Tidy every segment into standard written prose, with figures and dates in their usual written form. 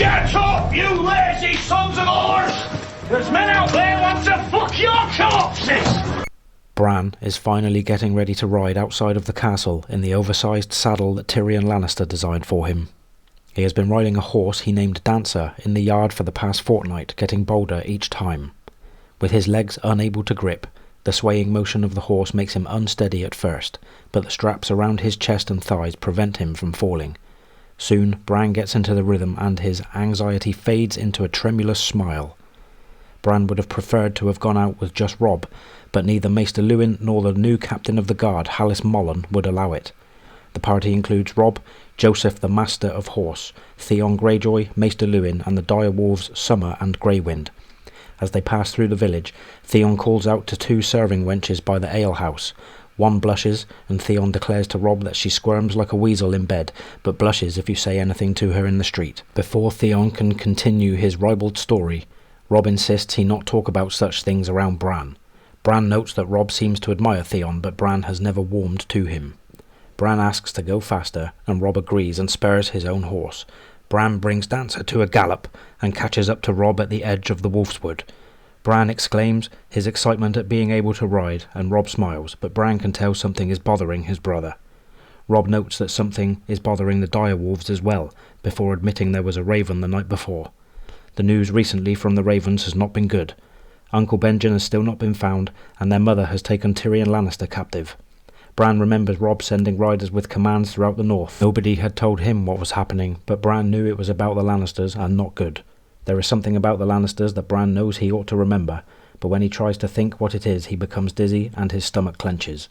Get up, you lazy sons of whores! There's men out there who want to fuck your corpses! Bran is finally getting ready to ride outside of the castle in the oversized saddle that Tyrion Lannister designed for him. He has been riding a horse he named Dancer in the yard for the past fortnight, getting bolder each time. With his legs unable to grip, the swaying motion of the horse makes him unsteady at first, but the straps around his chest and thighs prevent him from falling. Soon Bran gets into the rhythm and his anxiety fades into a tremulous smile. Bran would have preferred to have gone out with just Robb, but neither Maester Luwin nor the new captain of the guard, Hallis Mollen, would allow it. The party includes Robb, Joseph the Master of Horse, Theon Greyjoy, Maester Luwin, and the direwolves Summer and Greywind. As they pass through the village, Theon calls out to two serving wenches by the alehouse. One blushes, and Theon declares to Robb that she squirms like a weasel in bed, but blushes if you say anything to her in the street. Before Theon can continue his ribald story, Robb insists he not talk about such things around Bran. Bran notes that Robb seems to admire Theon, but Bran has never warmed to him. Bran asks to go faster, and Robb agrees and spurs his own horse. Bran brings Dancer to a gallop, and catches up to Robb at the edge of the Wolfswood. Bran exclaims his excitement at being able to ride, and Robb smiles, but Bran can tell something is bothering his brother. Robb notes that something is bothering the direwolves as well, before admitting there was a raven the night before. The news recently from the ravens has not been good. Uncle Benjen has still not been found, and their mother has taken Tyrion Lannister captive. Bran remembers Robb sending riders with commands throughout the north. Nobody had told him what was happening, but Bran knew it was about the Lannisters and not good. There is something about the Lannisters that Bran knows he ought to remember, but when he tries to think what it is, he becomes dizzy and his stomach clenches.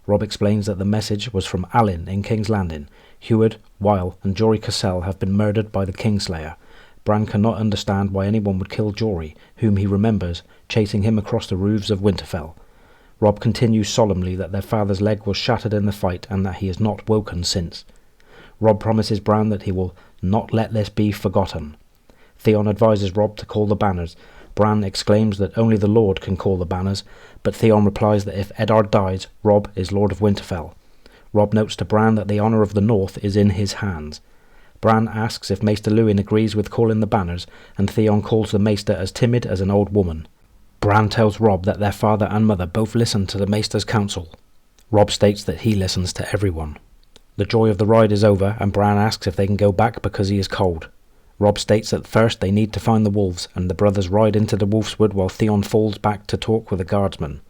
Robb explains that the message was from Alyn in King's Landing. Heward, Weil, and Jory Cassell have been murdered by the Kingslayer. Bran cannot understand why anyone would kill Jory, whom he remembers, chasing him across the roofs of Winterfell. Robb continues solemnly that their father's leg was shattered in the fight and that he has not woken since. Robb promises Bran that he will not let this be forgotten. Theon advises Robb to call the banners. Bran exclaims that only the Lord can call the banners, but Theon replies that if Eddard dies, Robb is Lord of Winterfell. Robb notes to Bran that the honour of the North is in his hands. Bran asks if Maester Luwin agrees with calling the banners, and Theon calls the Maester as timid as an old woman. Bran tells Robb that their father and mother both listen to the Maester's counsel. Robb states that he listens to everyone. The joy of the ride is over, and Bran asks if they can go back because he is cold. Robb states that first they need to find the wolves, and the brothers ride into the Wolfswood while Theon falls back to talk with a guardsman.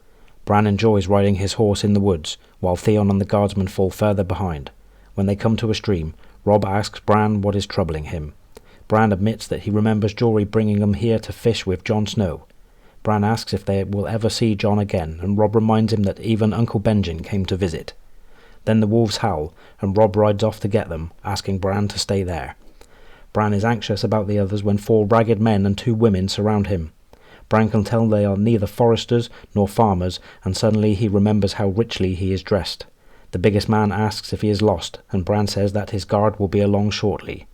Bran enjoys riding his horse in the woods, while Theon and the guardsman fall further behind. When they come to a stream, Robb asks Bran what is troubling him. Bran admits that he remembers Jory bringing them here to fish with Jon Snow. Bran asks if they will ever see Jon again, and Robb reminds him that even Uncle Benjen came to visit. Then the wolves howl, and Robb rides off to get them, asking Bran to stay there. Bran is anxious about the others when 4 ragged men and 2 women surround him. Bran can tell they are neither foresters nor farmers, and suddenly he remembers how richly he is dressed. The biggest man asks if he is lost, and Bran says that his guard will be along shortly.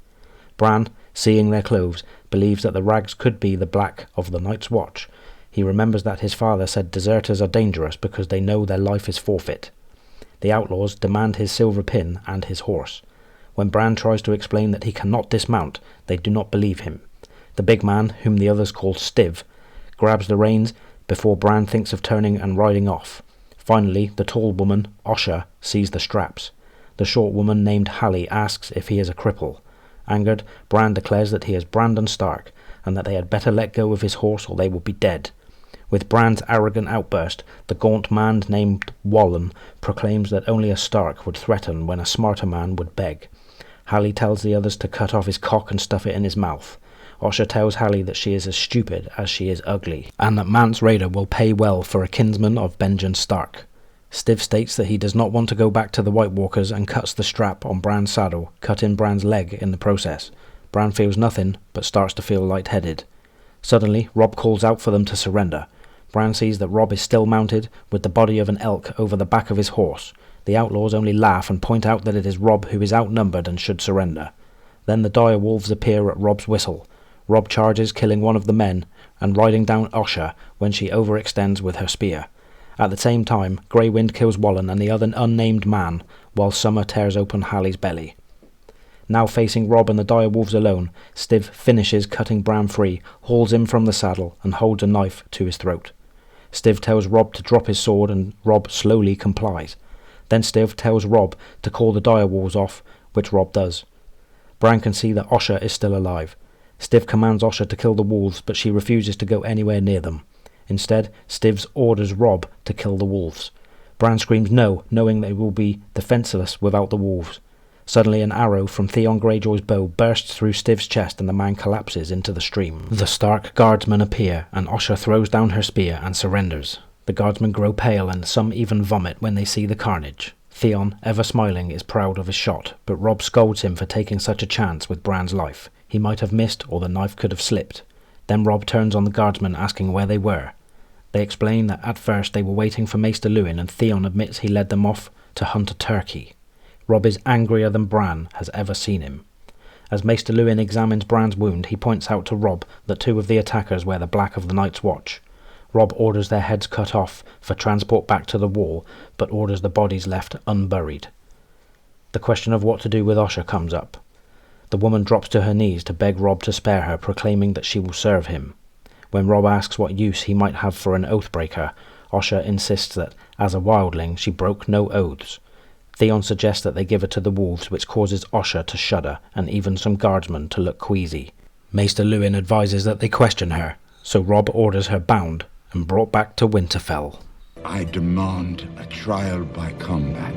Bran, seeing their clothes, believes that the rags could be the black of the Night's Watch. He remembers that his father said deserters are dangerous because they know their life is forfeit. The outlaws demand his silver pin and his horse. When Bran tries to explain that he cannot dismount, they do not believe him. The big man, whom the others call Stiv, grabs the reins before Bran thinks of turning and riding off. Finally, the tall woman, Osha, sees the straps. The short woman named Hallie asks if he is a cripple. Angered, Bran declares that he is Brandon Stark, and that they had better let go of his horse or they will be dead. With Bran's arrogant outburst, the gaunt man named Wallen proclaims that only a Stark would threaten when a smarter man would beg. Hallie tells the others to cut off his cock and stuff it in his mouth. Osha tells Hallie that she is as stupid as she is ugly, and that Mance Rayder will pay well for a kinsman of Benjen Stark. Stiv states that he does not want to go back to the White Walkers and cuts the strap on Bran's saddle, cutting Bran's leg in the process. Bran feels nothing, but starts to feel lightheaded. Suddenly, Robb calls out for them to surrender. Bran sees that Robb is still mounted, with the body of an elk over the back of his horse. The outlaws only laugh and point out that it is Robb who is outnumbered and should surrender. Then the dire wolves appear at Robb's whistle. Robb charges, killing one of the men, and riding down Osha when she overextends with her spear. At the same time, Greywind kills Wallen and the other unnamed man, while Summer tears open Hallie's belly. Now facing Rob and the direwolves alone, Stiv finishes cutting Bran free, hauls him from the saddle, and holds a knife to his throat. Stiv tells Rob to drop his sword, and Rob slowly complies. Then Stiv tells Rob to call the direwolves off, which Rob does. Bran can see that Osha is still alive. Stiv commands Osha to kill the wolves, but she refuses to go anywhere near them. Instead, Stiv orders Rob to kill the wolves. Bran screams no, knowing they will be defenceless without the wolves. Suddenly an arrow from Theon Greyjoy's bow bursts through Stiv's chest and the man collapses into the stream. The Stark guardsmen appear, and Osha throws down her spear and surrenders. The guardsmen grow pale, and some even vomit when they see the carnage. Theon, ever smiling, is proud of his shot, but Rob scolds him for taking such a chance with Bran's life. He might have missed, or the knife could have slipped. Then Rob turns on the guardsmen, asking where they were. They explain that at first they were waiting for Maester Luwin, and Theon admits he led them off to hunt a turkey. Rob is angrier than Bran has ever seen him. As Maester Luwin examines Bran's wound, he points out to Rob that 2 of the attackers wear the black of the Night's Watch. Rob orders their heads cut off for transport back to the wall, but orders the bodies left unburied. The question of what to do with Osha comes up. The woman drops to her knees to beg Rob to spare her, proclaiming that she will serve him. When Rob asks what use he might have for an oathbreaker, Osha insists that, as a wildling, she broke no oaths. Theon suggests that they give her to the wolves, which causes Osha to shudder, and even some guardsmen to look queasy. Maester Luwin advises that they question her, so Rob orders her bound and brought back to Winterfell. I demand a trial by combat.